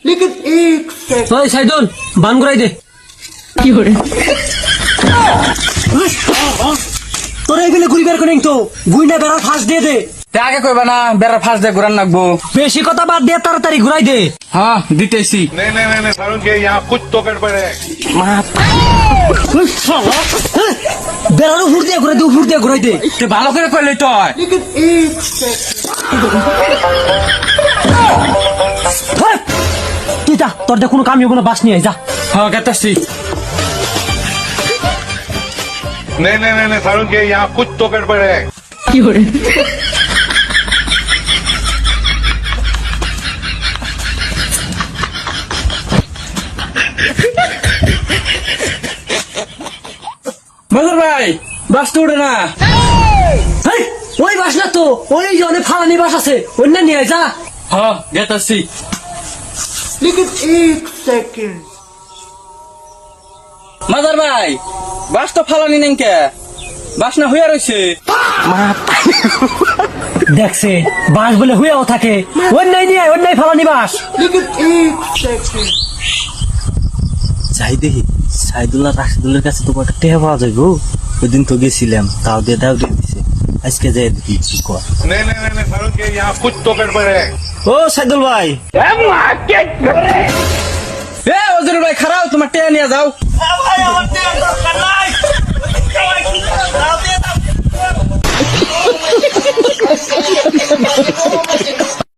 ওই সাইদুল বান ঘুরাই দে। কি করে তোর এইগুলো ঘুরি বের করে তো গুইনা বেড়া ফাঁস দিয়ে দে। আগে কইবা না বেড়ার ফাঁস দিয়ে ঘুরান লাগবো। বেশি কথা বাদ দিয়ে তাড়াতাড়ি ঘুরাই দে। হ্যাঁ দিতেছি। नहीं सारुण के यहाँ कुछ तो गड़बड़ है। বেড়ানো হুড় দিয়ে ঘুরাই দে, হুড় দিয়ে ঘুরাই দে। তুই ভালো করে কইলি তো তুই যা, তোর দিয়ে কোনো কামি কোনো বাস নিয়ে আয়, যা। হ্যাঁ গেতাছি। नहीं सारुण के यहाँ कुछ तो गड़बड़ है। কি করে মজুর ভাই বাস তো উঠে না। হেই, ওই বাস না তো, ওই যে অনেক ফালানি বাস আছে, অন্য নিয়ে আয়, যা। হ্যাঁ গেতাছি। মজুর ভাই বাস তো ফালানি নেই কে, বাস না হইয়া রইছে। দেখছে বাস বলে হুয়েও থাকে, অন্যায় নিয়ে আয়, অন্যায় ফালানি বাস। যাই দেখি সাইদুল্লাহ রাশিদুল্লার কাছে তো কটা টেহা পাওয়া যাইব। ওই দিন তো গেছিলাম, তাও দিয়ে দিছে। আজকে যাই দেখি কি কর। नहीं सारुण के यहाँ कुछ तो गड़बड़ है। ও সাইদুল ভাই, এ মজুর ভাই খারাপ, তোমার টেয়া নিয়ে যাও। ভাই